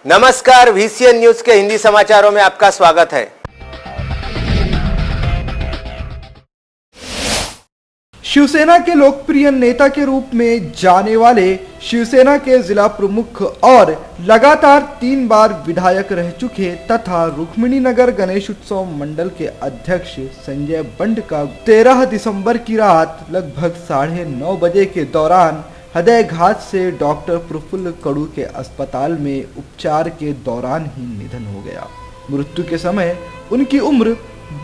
नमस्कार, VCN news के हिंदी समाचारों में आपका स्वागत है। शिवसेना के लोकप्रिय नेता के रूप में जाने वाले शिवसेना के जिला प्रमुख और लगातार 3 बार विधायक रह चुके तथा रुक्मिणी नगर गणेश उत्सव मंडल के अध्यक्ष संजय बंड का 13 दिसंबर की रात लगभग 9:30 बजे के दौरान हृदयघात से डॉक्टर प्रफुल्ल कडू के अस्पताल में उपचार के दौरान ही निधन हो गया। मृत्यु के समय उनकी उम्र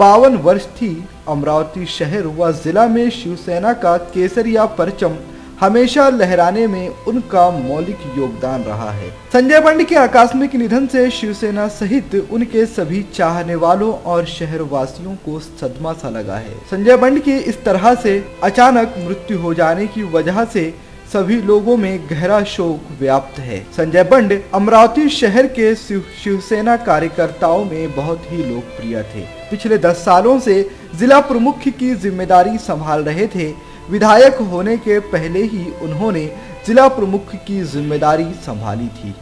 52 वर्ष थी। अमरावती शहर व जिला में शिवसेना का केसरिया परचम हमेशा लहराने में उनका मौलिक योगदान रहा है। संजय बंड के आकस्मिक निधन से शिवसेना सहित उनके सभी चाहने वालों और शहरवासियों को सदमा सा लगा है। संजय बंड के इस तरह से अचानक मृत्यु हो जाने की वजह से सभी लोगों में गहरा शोक व्याप्त है। संजय बंड अमरावती शहर के शिवसेना कार्यकर्ताओं में बहुत ही लोकप्रिय थे। पिछले 10 सालों से जिला प्रमुख की जिम्मेदारी संभाल रहे थे। विधायक होने के पहले ही उन्होंने जिला प्रमुख की जिम्मेदारी संभाली थी।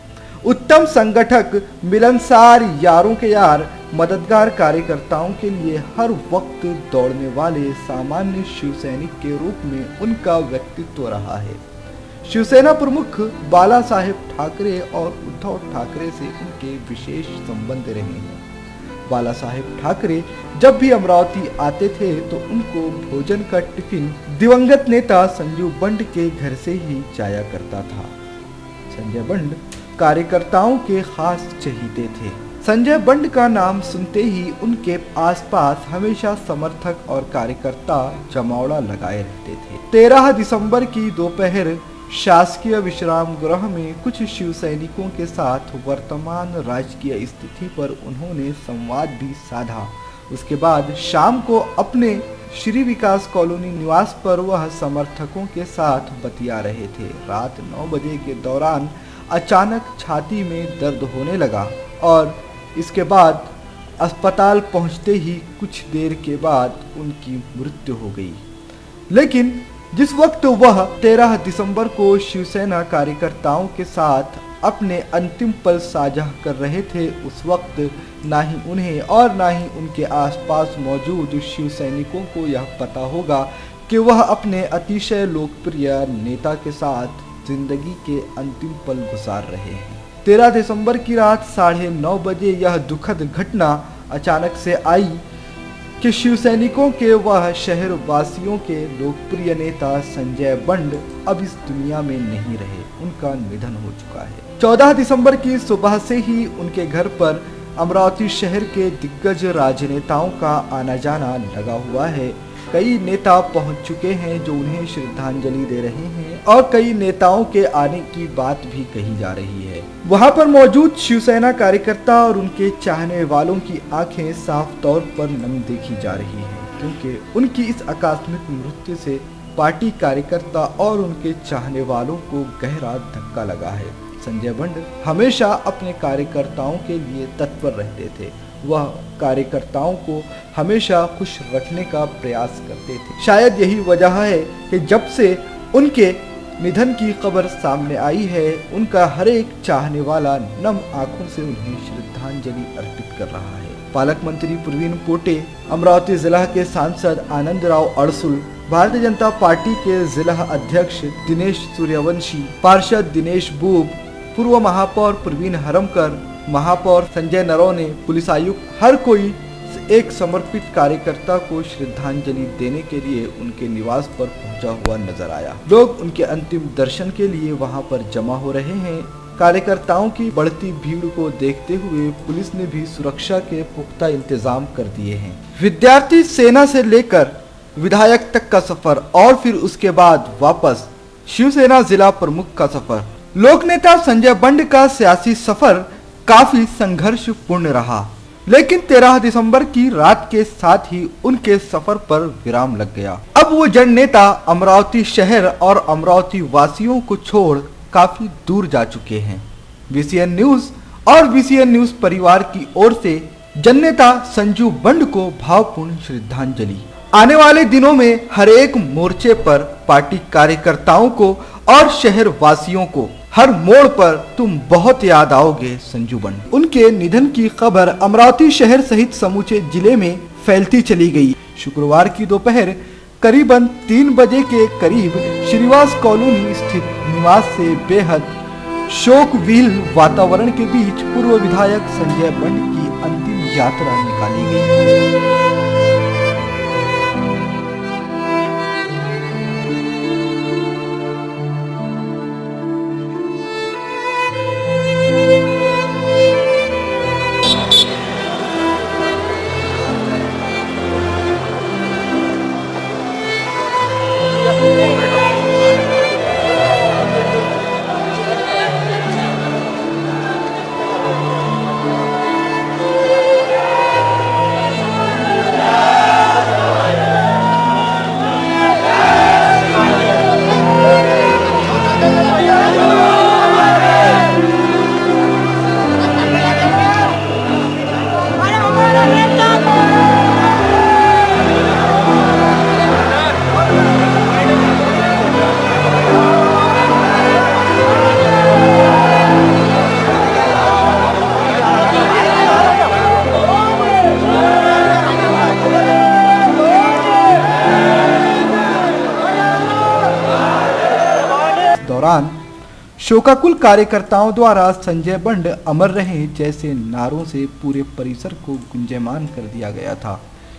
उत्तम संगठक, मिलनसार, यारों के यार, मददगार, कार्यकर्ताओं के लिए हर वक्त दौड़ने वाले सामान्य शिवसैनिक के रूप में उनका व्यक्तित्व रहा है। शिवसेना प्रमुख बाला साहेब ठाकरे और उद्धव ठाकरे से उनके विशेष संबंध रहे हैं। बाला साहेब ठाकरे जब भी अमरावती आते थे तो उनको भोजन का टिफिन दिवंगत नेता संजीव बंड के घर से ही जाया करता था। संजय बंड कार्यकर्ताओं के खास चहीते थे। संजय बंड का नाम सुनते ही उनके आसपास हमेशा समर्थक और कार्यकर्ता जमावड़ा लगाए रहते थे। 13 दिसंबर की दोपहर शासकीय विश्राम गृह में कुछ शिव सैनिकों के साथ वर्तमान राजकीय स्थिति पर उन्होंने संवाद भी साधा। उसके बाद शाम को अपने श्री विकास कॉलोनी निवास पर वह समर्थकों के साथ बतिया रहे थे। रात 9 बजे के दौरान अचानक छाती में दर्द होने लगा और इसके बाद अस्पताल पहुंचते ही कुछ देर के बाद उनकी मृत्यु हो गई। लेकिन जिस वक्त वह 13 दिसंबर को शिवसेना कार्यकर्ताओं के साथ अपने अंतिम पल साझा कर रहे थे, उस वक्त ना ही उन्हें और ना ही उनके आसपास मौजूद शिव सैनिकों को यह पता होगा कि वह अपने अतिशय लोकप्रिय नेता के साथ जिंदगी के अंतिम पल गुजार रहे हैं। 13 दिसंबर की रात 9:30 बजे यह दुखद घटना अचानक से आई कि शिवसैनिकों के वह शहर वासियों के लोकप्रिय नेता संजय बंड अब इस दुनिया में नहीं रहे। उनका निधन हो चुका है। 14 दिसंबर की सुबह से ही उनके घर पर अमरावती शहर के दिग्गज राजनेताओं का आना जाना लगा हुआ है। कई नेता पहुंच चुके हैं जो उन्हें श्रद्धांजलि दे रहे हैं और कई नेताओं के आने की बात भी कही जा रही है। वहां पर मौजूद शिवसेना कार्यकर्ता और उनके चाहने वालों की आंखें साफ तौर पर नम देखी जा रही हैं, क्योंकि उनकी इस आकस्मिक मृत्यु से पार्टी कार्यकर्ता और उनके चाहने वालों को गहरा धक्का लगा है। संजय बंड हमेशा अपने कार्यकर्ताओं के लिए तत्पर रहते थे। वह कार्यकर्ताओं को हमेशा खुश रखने का प्रयास करते थे। शायद यही वजह है कि जब से उनके निधन की खबर सामने आई है, उनका हर एक चाहने वाला नम आंखों से उन्हें श्रद्धांजलि अर्पित कर रहा है। पालक मंत्री प्रवीण पोटे, अमरावती जिला के सांसद आनंद राव अड़सुल, भारतीय जनता पार्टी के जिला अध्यक्ष दिनेश सूर्यवंशी, पार्षद दिनेश बूब, पूर्व महापौर प्रवीण हरमकर, महापौर संजय नरौने, पुलिस आयुक्त, हर कोई एक समर्पित कार्यकर्ता को श्रद्धांजलि देने के लिए उनके निवास पर पहुंचा हुआ नजर आया। लोग उनके अंतिम दर्शन के लिए वहां पर जमा हो रहे हैं। कार्यकर्ताओं की बढ़ती भीड़ को देखते हुए पुलिस ने भी सुरक्षा के पुख्ता इंतजाम कर दिए हैं। विद्यार्थी सेना से लेकर विधायक तक का सफर और फिर उसके बाद वापस शिवसेना जिला प्रमुख का सफर। लोक नेता संजय बंड का सियासी सफर काफी संघर्षपूर्ण रहा, लेकिन 13 दिसंबर की रात के साथ ही उनके सफर पर विराम लग गया। अब वो जन नेता अमरावती शहर और अमरावती वासियों को छोड़ काफी दूर जा चुके हैं। VCN न्यूज और VCN न्यूज परिवार की ओर से जन नेता संजू बंड को भावपूर्ण श्रद्धांजलि। आने वाले दिनों में हर एक मोर्चे पर पार्टी कार्यकर्ताओं को और शहर वासियों को हर मोड़ पर तुम बहुत याद आओगे संजू बंड। उनके निधन की खबर अमरावती शहर सहित समूचे जिले में फैलती चली गई। शुक्रवार की दोपहर करीबन 3 बजे के करीब श्रीवास कॉलोनी स्थित निवास से बेहद शोक विहीन वातावरण के बीच पूर्व विधायक संजय बंड की अंतिम यात्रा निकाली गई। दौरान शोकाकुल कार्यकर्ताओं द्वारा संजय बंड अमर रहे जैसे नारों से पूरे परिसर को गुंजयमान कर दिया गया था।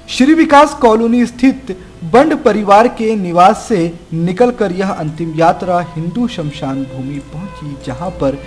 श्री विकास कॉलोनी स्थित बंड परिवार के निवास से निकलकर यह अंतिम यात्रा हिंदू शमशान भूमि पहुंची, जहां पर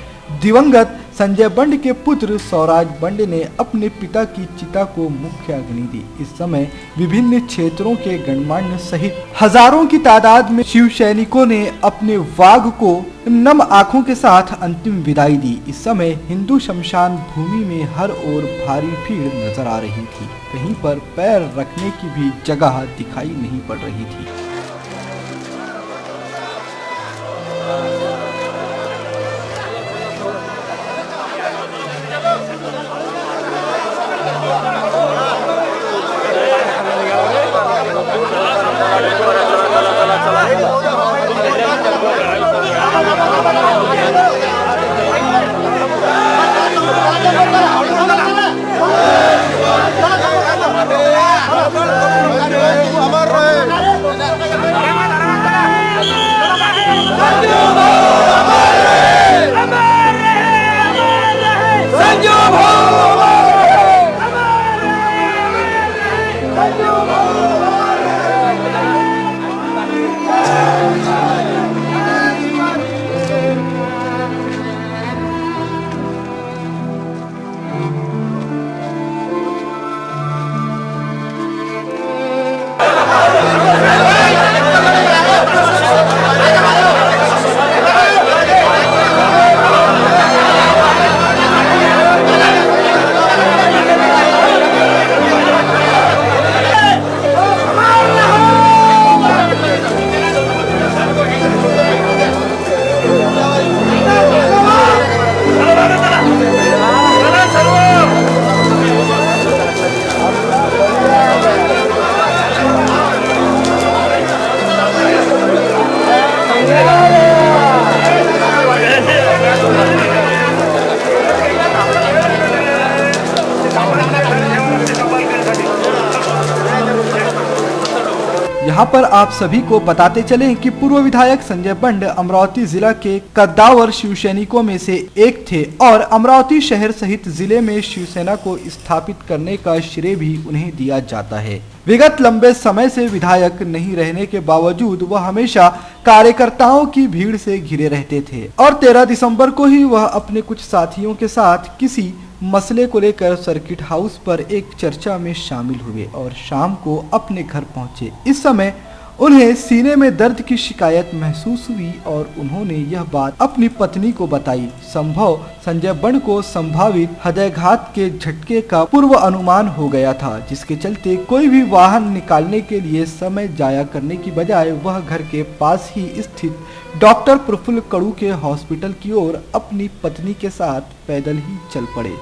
दिवंगत संजय बंड के पुत्र स्वराज बंड ने अपने पिता की चिता को मुख्य अग्नि दी। इस समय विभिन्न क्षेत्रों के गणमान्य सहित हजारों की तादाद में शिव सैनिकों ने अपने वाघ को नम आंखों के साथ अंतिम विदाई दी। इस समय हिंदू शमशान भूमि में हर ओर भारी भीड़ नजर आ रही थी। कहीं पर पैर रखने की भी जगह दिखाई नहीं पड़ रही थी। यहाँ पर आप सभी को बताते चलें कि पूर्व विधायक संजय बंड अमरावती जिला के कद्दावर शिवसैनिकों में से एक थे और अमरावती शहर सहित जिले में शिवसेना को स्थापित करने का श्रेय भी उन्हें दिया जाता है। विगत लंबे समय से विधायक नहीं रहने के बावजूद वह हमेशा कार्यकर्ताओं की भीड़ से घिरे रहते थे और 13 दिसंबर को ही वह अपने कुछ साथियों के साथ किसी मसले को लेकर सर्किट हाउस पर एक चर्चा में शामिल हुए और शाम को अपने घर पहुंचे। इस समय उन्हें सीने में दर्द की शिकायत महसूस हुई और उन्होंने यह बात अपनी पत्नी को बताई। संभव संजय बंड को संभावित हृदयघात के झटके का पूर्व अनुमान हो गया था, जिसके चलते कोई भी वाहन निकालने के लिए समय जाया करने की बजाय वह घर के पास ही स्थित डॉक्टर प्रफुल्ल कड़ू के हॉस्पिटल की ओर अपनी पत्नी के साथ पैदल ही चल पड़े,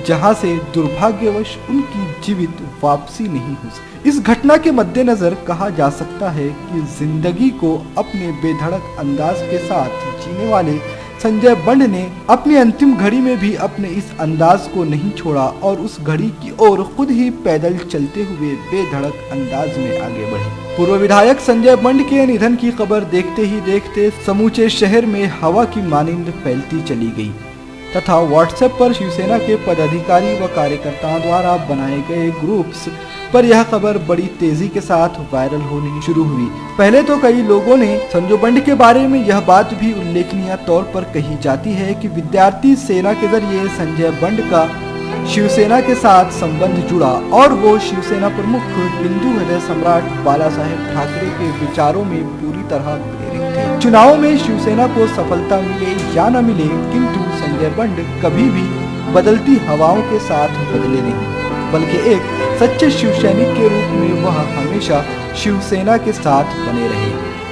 जहां से दुर्भाग्यवश उनकी जीवित वापसी नहीं हो सकी। इस घटना के मद्देनजर कहा जा सकता है कि जिंदगी को अपने बेधड़क अंदाज के साथ जीने वाले संजय बंड ने अपनी अंतिम घड़ी में भी अपने इस अंदाज को नहीं छोड़ा और उस घड़ी की ओर खुद ही पैदल चलते हुए बेधड़क अंदाज में आगे बढ़े। पूर्व विधायक संजय बंड के निधन की खबर देखते ही देखते समूचे शहर में हवा की मानिंद फैलती चली गई तथा व्हाट्सएप पर शिवसेना के पदाधिकारी व कार्यकर्ताओं द्वारा बनाए गए ग्रुप्स पर यह खबर बड़ी तेजी के साथ वायरल होनी शुरू हुई। पहले तो कई लोगों ने संजय बंड के बारे में यह बात भी उल्लेखनीय तौर पर कही जाती है कि विद्यार्थी सेना के जरिए संजय बंड का शिवसेना के साथ संबंध जुड़ा और वो शिवसेना प्रमुख हिंदू हृदय सम्राट बाला साहेब ठाकरे के विचारों में पूरी तरह प्रेरित थे। चुनाव में शिवसेना को सफलता मिले या न मिले, किंतु संजय बंड कभी भी बदलती हवाओं के साथ बदले नहीं, बल्कि एक सच्चे शिव सैनिक के रूप में वह हमेशा शिवसेना के साथ बने रहे।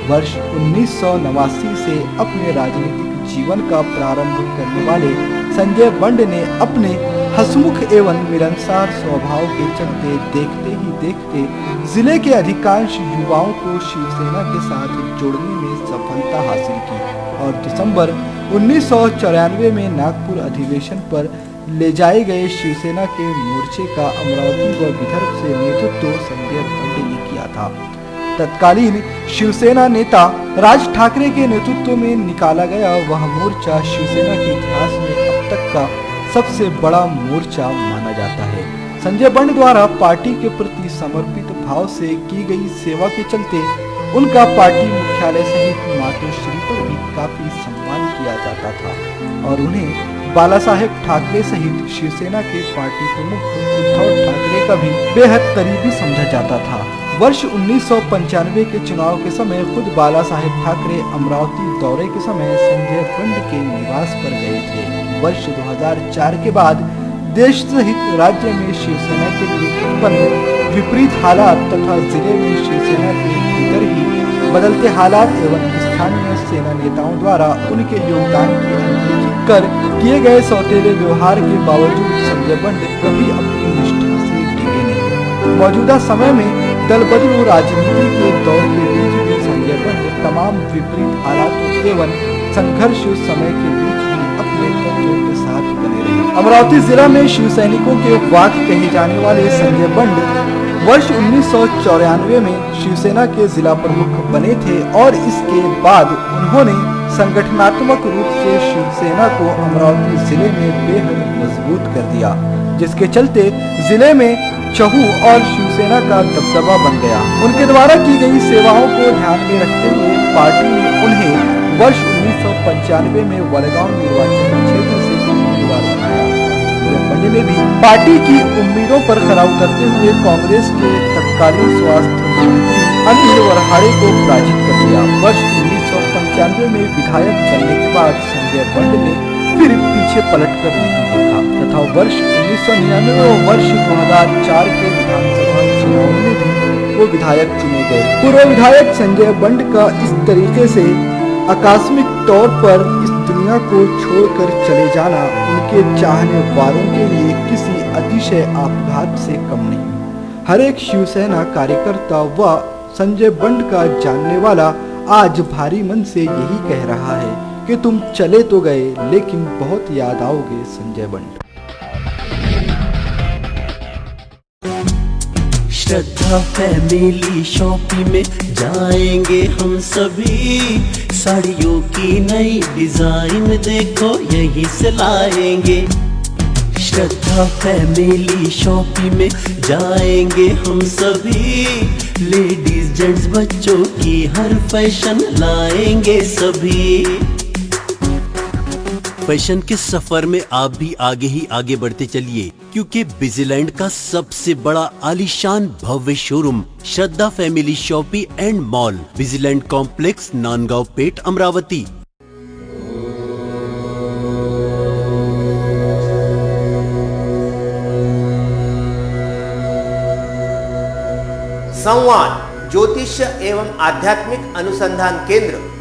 वर्ष 1989 से अपने राजनीतिक जीवन का प्रारंभ करने वाले संजय बंड ने अपने हंसमुख एवं मिलनसार स्वभाव के चलते देखते ही देखते जिले के अधिकांश युवाओं को शिवसेना के साथ जोड़ने में सफलता हासिल की और दिसंबर 1994 में नागपुर अधिवेशन पर ले जाए गए शिवसेना के मोर्चे का अमरावती व विदर्भ से नेतृत्व संजय बंड ने किया था। तत्कालीन शिवसेना नेता राज ठाकरे के नेतृत्व में निकाला गया वह मोर्चा शिवसेना के इतिहास में अब तक का सबसे बड़ा मोर्चा माना जाता है। संजय बंड द्वारा पार्टी के प्रति समर्पित भाव से की गई सेवा के चलते उनका पार्टी मुख्यालय सहित मातोश्री पर भी काफी सम्मान किया जाता था और उन्हें बाला साहेब ठाकरे सहित शिवसेना के पार्टी प्रमुख उद्धव ठाकरे का भी बेहद करीबी समझा जाता था। वर्ष 1995 के चुनाव के समय खुद बाला साहेब ठाकरे अमरावती दौरे के समय संजय बंड के निवास पर गए थे। वर्ष 2004 के बाद देश सहित राज्य में शिवसेना के लिए उत्पन्न विपरीत हालात तथा जिले में शिवसेना के भीतर ही बदलते हालात एवं स्थानीय सेना नेताओं द्वारा उनके योगदान की अनदेखी कर किए गए सौतेले व्यवहार के बावजूद संजय बंड कभी अपनी निष्ठा से डिगे नहीं। मौजूदा समय में दल बदलू राजनीति के दौर के बीच भी संजय बंड तमाम विपरीत हालातों एवं संघर्ष समय के बीच भी अपने तत्वों के साथ बने रहे। अमरावती जिला में शिव सैनिकों के वाक कहे जाने वाले संजय बंड वर्ष 1994 में शिवसेना के जिला प्रमुख बने थे और इसके बाद उन्होंने संगठनात्मक रूप से शिवसेना को अमरावती जिले में बेहद मजबूत कर दिया, जिसके चलते जिले में चहु और शिवसेना का दबदबा बन गया। उनके द्वारा की गई सेवाओं को ध्यान में रखते हुए पार्टी ने उन्हें वर्ष 1995 में वडगांव निर्वाचन क्षेत्र से उम्मीदवार बनाया। बंड ने भी पार्टी की उम्मीदों पर खरा उतरते हुए कांग्रेस के तत्कालीन स्वास्थ्य मंत्री अनिल वरहाड़े को पराजित कर दिया। वर्ष 1995 में विधायक बनने के बाद संजय बंड ने फिर पीछे पलटकर नहीं देखा तथा वर्ष 1999 और वर्ष 2004 के विधानसभा चुनाव में भी वो विधायक चुने गए। पूर्व विधायक संजय बंड का इस तरीके से आकस्मिक तौर पर इस दुनिया को छोड़कर चले जाना उनके चाहने वालों के लिए किसी अतिशय आघात से कम नहीं। हर एक शिवसेना कार्यकर्ता व संजय बंड का जानने वाला आज भारी मन से यही कह रहा है कि तुम चले तो गए लेकिन बहुत याद आओगे संजय बंड। श्रद्धा फैमिली शॉपिंग में जाएंगे हम सभी, साड़ियों की नई डिजाइन देखो यहीं से लाएंगे। श्रद्धा फैमिली शॉपिंग में जाएंगे हम सभी, लेडीज जेंट्स बच्चों की हर फैशन लाएंगे सभी। फैशन के सफर में आप भी आगे ही आगे बढ़ते चलिए, क्योंकि बिजीलैंड का सबसे बड़ा आलीशान भव्य showroom Shraddha family shopping and mall, Busyland complex, Nandgaon Peth, Amravati. संवाद ज्योतिष एवं आध्यात्मिक अनुसंधान केंद्र।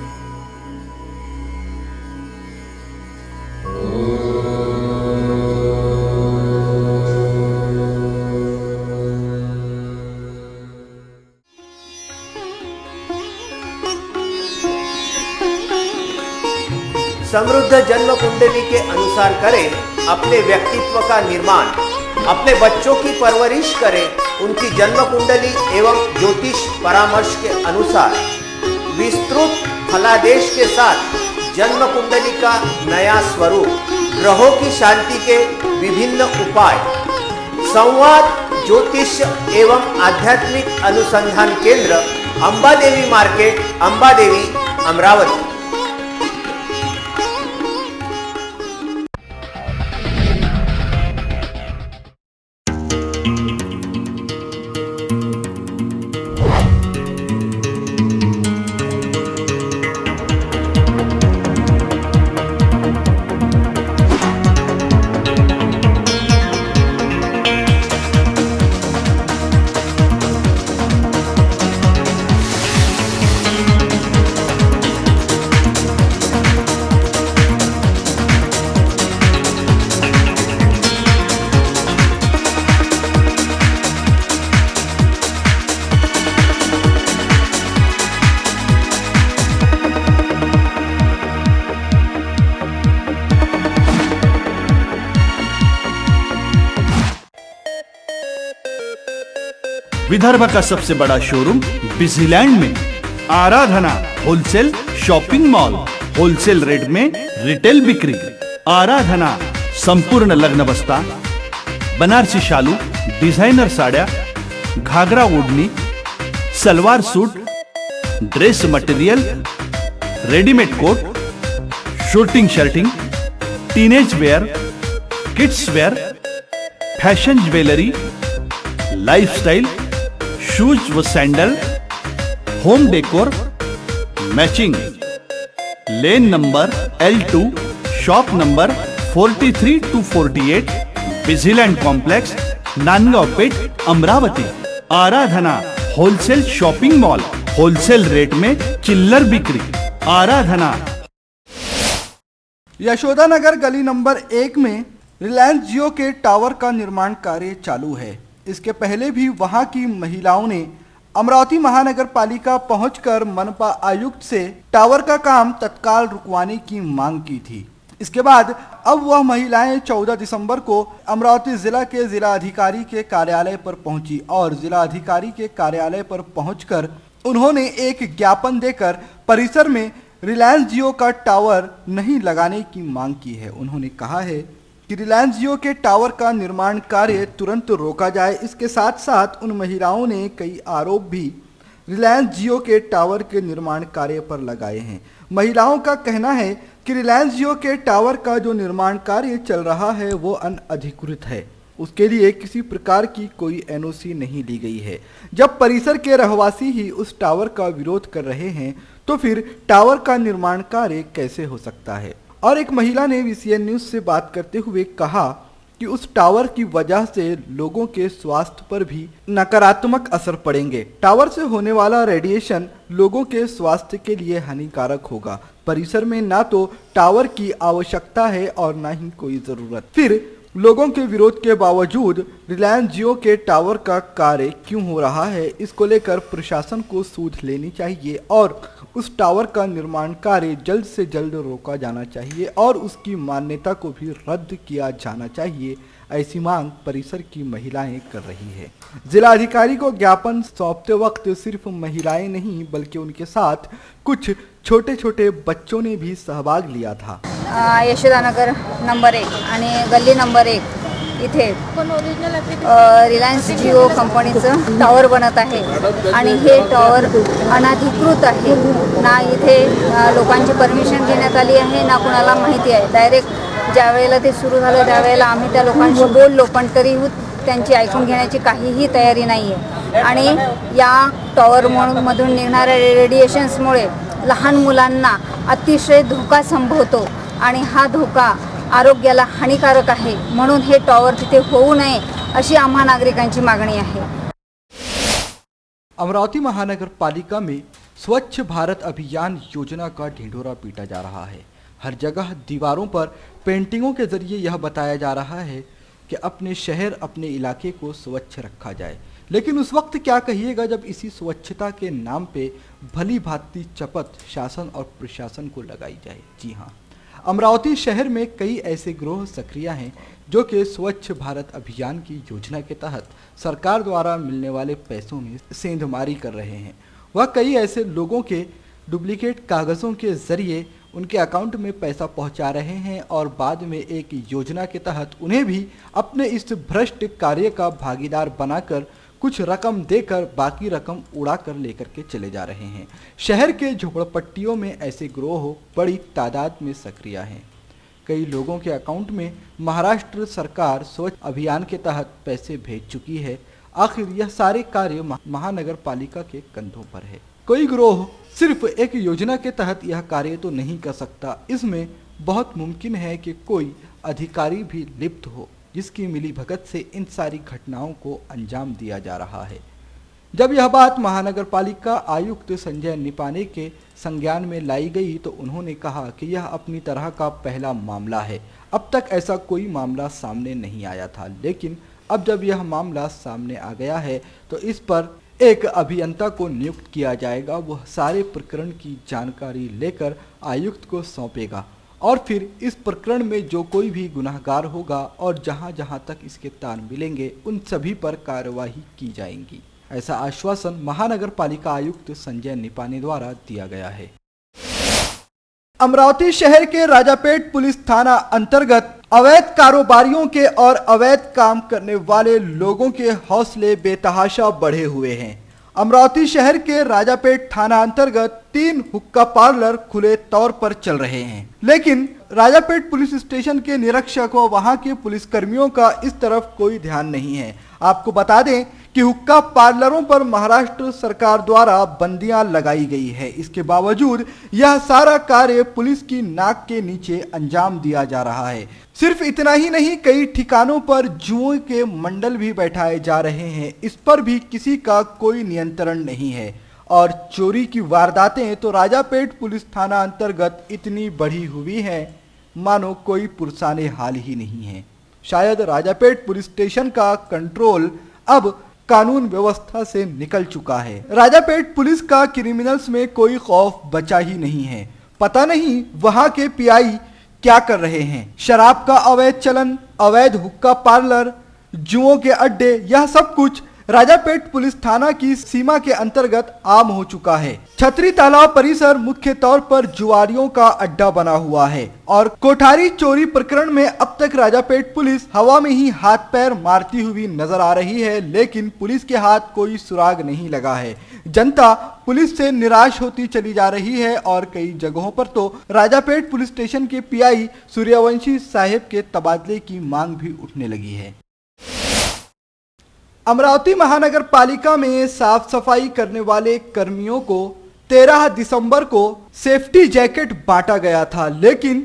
समृद्ध जन्म कुंडली के अनुसार करें, अपने व्यक्तित्व का निर्माण, अपने बच्चों की परवरिश करें, उनकी जन्म कुंडली एवं ज्योतिष परामर्श के अनुसार विस्तृत फलादेश के साथ जन्म कुंडली का नया स्वरूप, ग्रहों की शांति के विभिन्न उपाय, संवाद ज्योतिष एवं आध्यात्मिक अनुसंधान केंद्र, अंबादेवी मार्केट, अंबादेवी, अमरावती। विदर्भ का सबसे बड़ा शोरूम बिजीलैंड में Aradhana wholesale shopping mall, wholesale rate में रिटेल बिक्री। आराधना संपूर्ण लग्न बस्ता, बनारसी शालू, डिझायनर साड्या, ghagra odhni, salwar suit, dress material, readymade coat, suiting shirting, teenage wear, kids wear, fashion jewellery, lifestyle, shoes व sandal, home decor, matching. Lane number L2, shop number 43 to 48, Busyland complex, Nandgaon Peth, Amravati. Aradhana wholesale shopping mall, wholesale rate में चिल्लर बिक्री। आराधना। यशोदानगर गली number 1 में रिलायंस जियो के tower का निर्माण कार्य चालू है। इसके पहले भी वहां की महिलाओं ने अमरावती महानगर पालिका पहुंचकर मनपा आयुक्त से टावर का काम तत्काल रुकवाने की मांग की थी। इसके बाद अब वह महिलाएं 14 दिसंबर को अमरावती जिला के जिला अधिकारी के कार्यालय पर पहुंची और जिला अधिकारी के कार्यालय पर पहुंचकर उन्होंने एक ज्ञापन देकर परिसर में रिलायंस जियो का टावर नहीं लगाने की मांग की है। उन्होंने कहा है कि रिलायंस जियो के टावर का निर्माण कार्य तुरंत रोका जाए। इसके साथ साथ उन महिलाओं ने कई आरोप भी रिलायंस जियो के टावर के निर्माण कार्य पर लगाए हैं। महिलाओं का कहना है कि रिलायंस जियो के टावर का जो निर्माण कार्य चल रहा है वो अनअधिकृत है, उसके लिए किसी प्रकार की कोई एनओसी नहीं ली गई है। जब परिसर के रहवासी ही उस टावर का विरोध कर रहे हैं तो फिर टावर का निर्माण कार्य कैसे हो सकता है। और एक महिला ने VCN न्यूज से बात करते हुए कहा कि उस टावर की वजह से लोगों के स्वास्थ्य पर भी नकारात्मक असर पड़ेंगे। टावर से होने वाला रेडिएशन लोगों के स्वास्थ्य के लिए हानिकारक होगा। परिसर में ना तो टावर की आवश्यकता है और ना ही कोई जरूरत। फिर लोगों के विरोध के बावजूद रिलायंस जियो के टावर का कार्य क्यों हो रहा है, इसको लेकर प्रशासन को सूझ लेनी चाहिए और उस टावर का निर्माण कार्य जल्द से जल्द रोका जाना चाहिए और उसकी मान्यता को भी रद्द किया जाना चाहिए। ऐसी मांग परिसर की महिलाएं कर रही है। जिला अधिकारी को ज्ञापन सौंपते वक्त सिर्फ महिलाएं नहीं बल्कि उनके साथ कुछ छोटे छोटे बच्चों ने भी सहभाग लिया था। यशोदानगर नंबर 1 आणि गल्ली नंबर 1 इथे रिलायन्स जिओ कंपनीचं टावर बनत आहे आणि हे टावर अनधिकृत आहे ना। इथे लोकांची परमिशन घेण्यात आली आहे ना कुणाला माहिती आहे। डायरेक्ट ज्या वेळेला ते सुरू झालं त्यावेळेला आम्ही त्या लोकांशी बोललो पण तरीही त्यांची ऐकून घेण्याची काहीही तयारी नाही आहे। आणि या टॉवर मधून निघणाऱ्या रेडिएशन्समुळे लहान मुलांना अतिशय धोका संभवतो आणि हा धोका आरोग्याला हानिकारक आहे। म्हणून हे टॉवर तिथे होऊ नये अशी आम्हा नागरिकांची मागणी आहे। अमरावती महानगर पालिका में स्वच्छ भारत अभियान योजना का ढिंढोरा पीटा जा रहा है। हर जगह दीवारों पर पेंटिंगों के जरिए यह बताया जा रहा है कि अपने शहर अपने इलाके को स्वच्छ रखा जाए, लेकिन उस वक्त क्या कहिएगा जब इसी स्वच्छता के नाम पे भली भांति चपत शासन और प्रशासन को लगाई जाए। जी हाँ, अमरावती शहर में कई ऐसे गिरोह सक्रिय हैं जो कि स्वच्छ भारत अभियान की योजना के तहत सरकार द्वारा मिलने वाले पैसों में सेंधमारी कर रहे हैं। वह कई ऐसे लोगों के डुप्लीकेट कागजों के जरिए उनके अकाउंट में पैसा पहुंचा रहे हैं और बाद में एक योजना के तहत उन्हें भी अपने इस भ्रष्ट कार्य का भागीदार बनाकर कुछ रकम देकर बाकी रकम उड़ा कर लेकर के चले जा रहे हैं। शहर के झोपड़पट्टियों में ऐसे गिरोह बड़ी तादाद में सक्रिय हैं। कई लोगों के अकाउंट में महाराष्ट्र सरकार स्वच्छ अभियान के तहत पैसे भेज चुकी है। आखिर यह सारे कार्य महानगर पालिका के कंधों पर है। कोई गिरोह सिर्फ एक योजना के तहत यह कार्य तो नहीं कर सकता, इसमें बहुत मुमकिन है कि कोई अधिकारी भी लिप्त हो जिसकी मिलीभगत से इन सारी घटनाओं को अंजाम दिया जा रहा है। जब यह बात महानगर पालिका आयुक्त संजय निपाने के संज्ञान में लाई गई तो उन्होंने कहा कि यह अपनी तरह का पहला मामला है। अब तक ऐसा कोई मामला सामने नहीं आया था, लेकिन अब जब यह मामला सामने आ गया है तो इस पर एक अभियंता को नियुक्त किया जाएगा। वह सारे प्रकरण की जानकारी लेकर आयुक्त को सौंपेगा और फिर इस प्रकरण में जो कोई भी गुनाहगार होगा और जहां जहां तक इसके तार मिलेंगे उन सभी पर कार्यवाही की जाएगी। ऐसा आश्वासन महानगर पालिका आयुक्त संजय निपाने द्वारा दिया गया है। अमरावती शहर के राजापेट पुलिस थाना अंतर्गत अवैध कारोबारियों के और अवैध काम करने वाले लोगों के हौसले बेतहाशा बढ़े हुए हैं। अमरावती शहर के राजापेट थाना अंतर्गत 3 हुक्का पार्लर खुले तौर पर चल रहे हैं, लेकिन राजापेट पुलिस स्टेशन के निरीक्षक व वहां के पुलिसकर्मियों का इस तरफ कोई ध्यान नहीं है। आपको बता दें कि हुक्का पार्लरों पर महाराष्ट्र सरकार द्वारा बंदियां लगाई गई है। इसके बावजूद यह सारा कार्य पुलिस की नाक के नीचे अंजाम दिया जा रहा है। सिर्फ इतना ही नहीं, कई ठिकानों पर जुए के मंडल भी बैठाए जा रहे हैं। इस पर भी किसी का कोई नियंत्रण नहीं है और चोरी की वारदातें तो राजापेट पुलिस थाना अंतर्गत इतनी बढ़ी हुई है मानो कोई पुरसाने हाल ही नहीं है। शायद राजापेट पुलिस स्टेशन का कंट्रोल अब कानून व्यवस्था से निकल चुका है। राजापेट पुलिस का क्रिमिनल्स में कोई खौफ बचा ही नहीं है। पता नहीं वहां के पीआई क्या कर रहे हैं। शराब का अवैध चलन, अवैध हुक्का पार्लर, जुओं के अड्डे, यह सब कुछ राजापेट पुलिस थाना की सीमा के अंतर्गत आम हो चुका है। छतरी तालाब परिसर मुख्य तौर पर जुआरियों का अड्डा बना हुआ है और कोठारी चोरी प्रकरण में अब तक राजापेट पुलिस हवा में ही हाथ पैर मारती हुई नजर आ रही है, लेकिन पुलिस के हाथ कोई सुराग नहीं लगा है। जनता पुलिस से निराश होती चली जा रही है और कई जगहों पर तो राजापेट पुलिस स्टेशन के पीआई सूर्यवंशी साहब के तबादले की मांग भी उठने लगी है। अमरावती महानगर पालिका में साफ सफाई करने वाले कर्मियों को 13 दिसंबर को सेफ्टी जैकेट बांटा गया था, लेकिन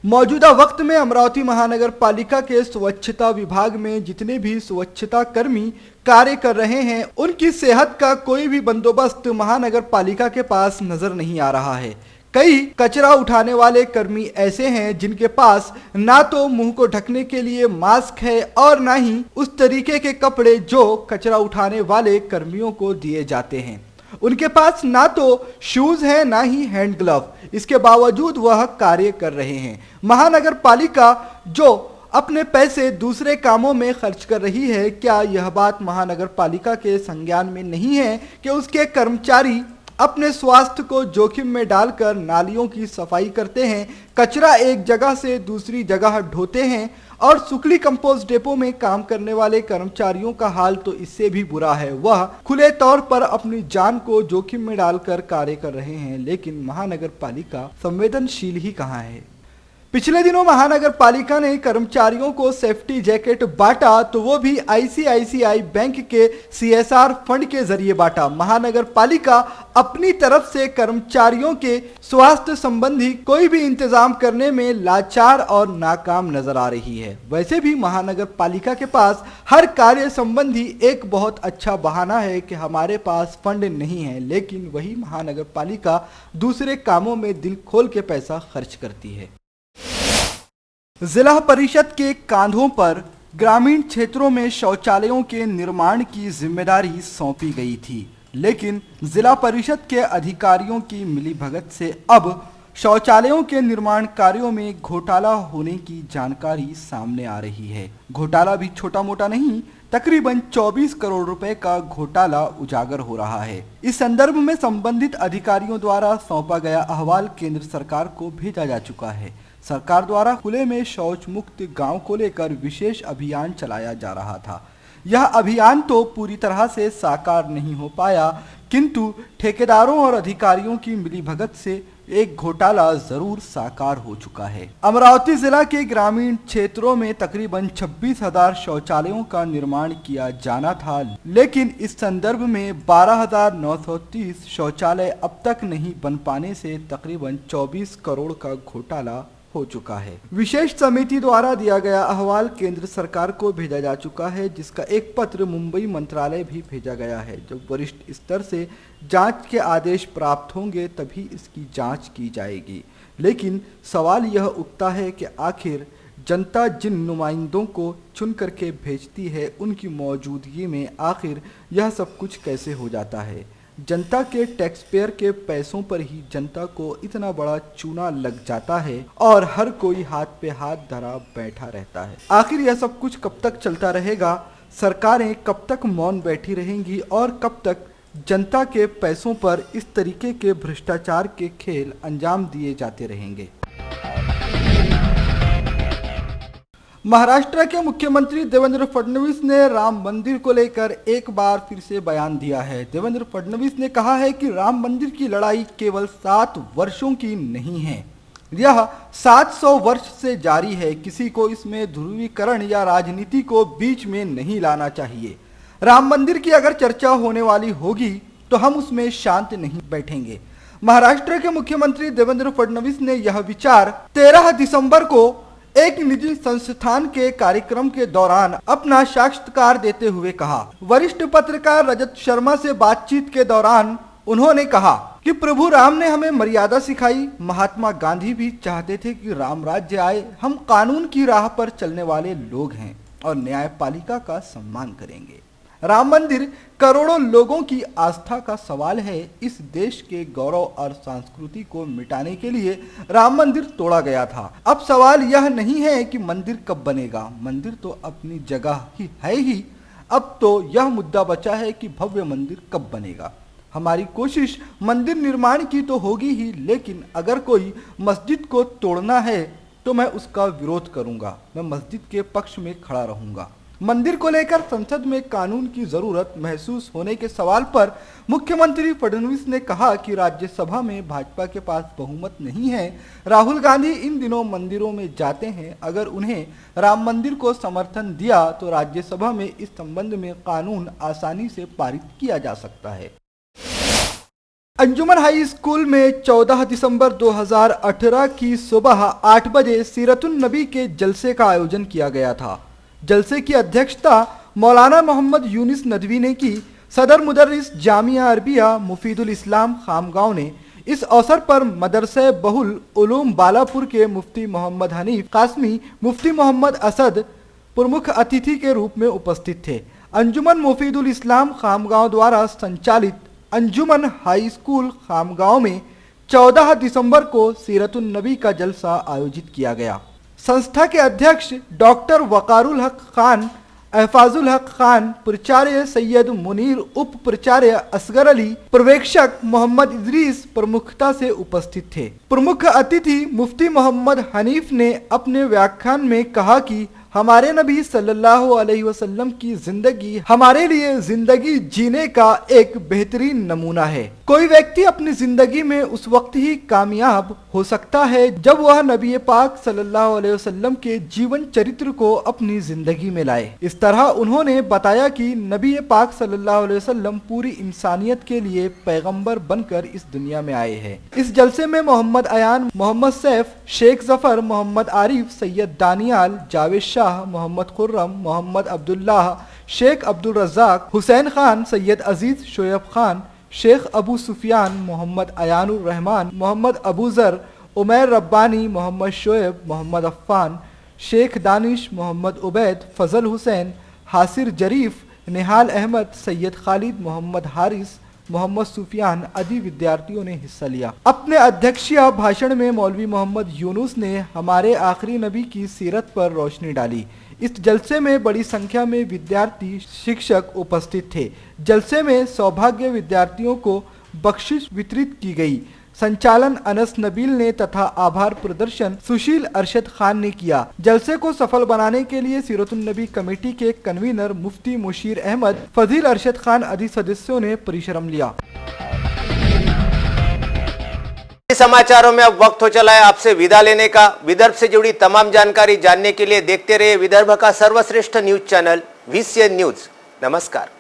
मौजूदा वक्त में अमरावती महानगर पालिका के स्वच्छता विभाग में जितने भी स्वच्छता कर्मी कार्य कर रहे हैं उनकी सेहत का कोई भी बंदोबस्त महानगर पालिका के पास नजर नहीं आ रहा है। कई कचरा उठाने वाले कर्मी ऐसे हैं जिनके पास ना तो मुंह को ढकने के लिए मास्क है और ना ही उस तरीके के कपड़े जो कचरा उठाने वाले कर्मियों को दिए जाते हैं। उनके पास ना तो शूज है ना ही हैंड ग्लव, इसके बावजूद वह कार्य कर रहे हैं। महानगर पालिका जो अपने पैसे दूसरे कामों में खर्च कर रही है, क्या यह बात महानगर पालिका के संज्ञान में नहीं है कि उसके कर्मचारी अपने स्वास्थ्य को जोखिम में डालकर नालियों की सफाई करते हैं, कचरा एक जगह से दूसरी जगह ढोते हैं और सुकली कंपोस्ट डिपो में काम करने वाले कर्मचारियों का हाल तो इससे भी बुरा है। वह खुले तौर पर अपनी जान को जोखिम में डालकर कार्य कर रहे हैं, लेकिन महानगर पालिका संवेदनशील ही कहाँ है। पिछले दिनों महानगर पालिका ने कर्मचारियों को सेफ्टी जैकेट बांटा, तो वो भी आईसीआईसीआई बैंक के सीएसआर फंड के जरिए बांटा। महानगर पालिका अपनी तरफ से कर्मचारियों के स्वास्थ्य संबंधी कोई भी इंतजाम करने में लाचार और नाकाम नजर आ रही है। वैसे भी महानगर पालिका के पास हर कार्य संबंधी एक बहुत अच्छा बहाना है कि हमारे पास फंड नहीं है, लेकिन वही महानगर पालिका दूसरे कामों में दिल खोल के पैसा खर्च करती है। जिला परिषद के कांधों पर ग्रामीण क्षेत्रों में शौचालयों के निर्माण की जिम्मेदारी सौंपी गई थी, लेकिन जिला परिषद के अधिकारियों की मिलीभगत से अब शौचालयों के निर्माण कार्यों में घोटाला होने की जानकारी सामने आ रही है। घोटाला भी छोटा मोटा नहीं, तकरीबन 24 करोड़ रुपए का घोटाला उजागर हो रहा है। इस संदर्भ में संबंधित अधिकारियों द्वारा सौंपा गया अहवाल केंद्र सरकार को भेजा जा चुका है। सरकार द्वारा खुले में शौच मुक्त गांव को लेकर विशेष अभियान चलाया जा रहा था। यह अभियान तो पूरी तरह से साकार नहीं हो पाया, किंतु ठेकेदारों और अधिकारियों की मिलीभगत से एक घोटाला जरूर साकार हो चुका है। अमरावती जिला के ग्रामीण क्षेत्रों में तकरीबन 26,000 शौचालयों का निर्माण किया जाना था, लेकिन इस संदर्भ में 12,930 शौचालय अब तक नहीं बन पाने से तकरीबन 24 करोड़ का घोटाला हो चुका है। विशेष समिति द्वारा दिया गया अहवाल केंद्र सरकार को भेजा जा चुका है, जिसका एक पत्र मुंबई मंत्रालय भी भेजा गया है। जब वरिष्ठ स्तर से जांच के आदेश प्राप्त होंगे तभी इसकी जांच की जाएगी। लेकिन सवाल यह उठता है कि आखिर जनता जिन नुमाइंदों को चुन करके भेजती है, उनकी मौजूदगी में आखिर यह सब कुछ कैसे हो जाता है। जनता के टैक्स पेयर के पैसों पर ही जनता को इतना बड़ा चूना लग जाता है और हर कोई हाथ पे हाथ धरा बैठा रहता है। आखिर यह सब कुछ कब तक चलता रहेगा? सरकारें कब तक मौन बैठी रहेंगी और कब तक जनता के पैसों पर इस तरीके के भ्रष्टाचार के खेल अंजाम दिए जाते रहेंगे? महाराष्ट्र के मुख्यमंत्री देवेंद्र फडणवीस ने राम मंदिर को लेकर एक बार फिर से बयान दिया है। देवेंद्र फडणवीस ने कहा है कि राम मंदिर की लड़ाई केवल 7 वर्षों की नहीं है, यह 700 वर्ष से जारी है। किसी को इसमें ध्रुवीकरण या राजनीति को बीच में नहीं लाना चाहिए। राम मंदिर की अगर चर्चा होने वाली होगी तो हम उसमें शांत नहीं बैठेंगे। महाराष्ट्र के मुख्यमंत्री देवेंद्र फडणवीस ने यह विचार 13 दिसंबर को एक निजी संस्थान के कार्यक्रम के दौरान अपना साक्षात्कार देते हुए कहा। वरिष्ठ पत्रकार रजत शर्मा से बातचीत के दौरान उन्होंने कहा कि प्रभु राम ने हमें मर्यादा सिखाई। महात्मा गांधी भी चाहते थे कि राम राज्य आए। हम कानून की राह पर चलने वाले लोग हैं और न्यायपालिका का सम्मान करेंगे। राम मंदिर करोड़ों लोगों की आस्था का सवाल है। इस देश के गौरव और संस्कृति को मिटाने के लिए राम मंदिर तोड़ा गया था। अब सवाल यह नहीं है कि मंदिर कब बनेगा, मंदिर तो अपनी जगह ही है ही। अब तो यह मुद्दा बचा है कि भव्य मंदिर कब बनेगा। हमारी कोशिश मंदिर निर्माण की तो होगी ही, लेकिन अगर कोई मस्जिद को तोड़ना है तो मैं उसका विरोध करूंगा। मैं मस्जिद के पक्ष में खड़ा रहूंगा। मंदिर को लेकर संसद में कानून की जरूरत महसूस होने के सवाल पर मुख्यमंत्री फडणवीस ने कहा कि राज्यसभा में भाजपा के पास बहुमत नहीं है। राहुल गांधी इन दिनों मंदिरों में जाते हैं। अगर उन्हें राम मंदिर को समर्थन दिया तो राज्यसभा में इस संबंध में कानून आसानी से पारित किया जा सकता है। अंजुमन हाई स्कूल में 14 दिसंबर 2018 की सुबह 8 बजे सीरतुन नबी के जलसे का आयोजन किया गया था। जलसे की अध्यक्षता मौलाना मोहम्मद यूनिस नदवी ने की। सदर मुदर्रिस जामिया अरबिया मुफीदुल इस्लाम खामगांव ने इस अवसर पर मदरसे बहुल उलूम बालापुर के मुफ्ती मोहम्मद हनीफ कासमी, मुफ्ती मोहम्मद असद प्रमुख अतिथि के रूप में उपस्थित थे। अंजुमन मुफीदुल इस्लाम खामगांव द्वारा संचालित अंजुमन हाई स्कूल खामगांव में 14 दिसंबर को सीरतुन नबी का जलसा आयोजित किया गया। संस्था के अध्यक्ष डॉक्टर वकारुल हक खान, एहफाजुल हक खान, प्राचार्य सैयद मुनीर, उप प्राचार्य असगर अली, पर्यवेक्षक मोहम्मद इदरीस प्रमुखता से उपस्थित थे। प्रमुख अतिथि मुफ्ती मोहम्मद हनीफ ने अपने व्याख्यान में कहा कि हमारे नबी सल्लल्लाहु अलैहि वसल्लम की जिंदगी हमारे लिए जिंदगी जीने का एक बेहतरीन नमूना है। कोई व्यक्ति अपनी जिंदगी में उस वक्त ही कामयाब हो सकता है जब वह नबी पाक सल्लल्लाहु अलैहि वसल्लम के जीवन चरित्र को अपनी जिंदगी में लाए। इस तरह उन्होंने बताया कि नबी पाक सल्लल्लाहु अलैहि वसल्लम पूरी इंसानियत के लिए पैगंबर बनकर इस दुनिया में आए हैं। इस जलसे में मोहम्मद अयान, मोहम्मद सैफ, शेख जफर, मोहम्मद आरिफ, सैयद दानियाल, जावेद शाह, मोहम्मद खुर्रम, मोहम्मद अब्दुल्लाह, शेख अब्दुल रज़ाक, हुसैन खान, सैयद अजीज, शोएब खान, शेख अबू सुफियान, मोहम्मद अयानुर रहमान, मोहम्मद अबू जर, उमैर रब्बानी, मोहम्मद शोएब, मोहम्मद अफ़ान, शेख दानिश, मोहम्मद उबैद, फजल हुसैन, हासिर जरीफ, निहाल अहमद, सैयद खालिद, मोहम्मद हारिस, मोहम्मद सुफियान आदि विद्यार्थियों ने हिस्सा लिया। अपने अध्यक्षीय भाषण में मौलवी मोहम्मद यूनुस ने हमारे आखिरी नबी की सीरत पर रोशनी डाली। इस जलसे में बड़ी संख्या में विद्यार्थी शिक्षक उपस्थित थे। जलसे में सौभाग्य विद्यार्थियों को बख्शिश वितरित की गई। संचालन अनस नबील ने तथा आभार प्रदर्शन सुशील अरशद खान ने किया। जलसे को सफल बनाने के लिए सीरतुन नबी कमेटी के कन्वीनर मुफ्ती मुशीर अहमद, फजील अरशद खान आदि सदस्यों ने परिश्रम लिया। समाचारों में अब वक्त हो चला है आपसे विदा लेने का। विदर्भ से जुड़ी तमाम जानकारी जानने के लिए देखते रहिए विदर्भ का सर्वश्रेष्ठ न्यूज चैनल VCN न्यूज। नमस्कार।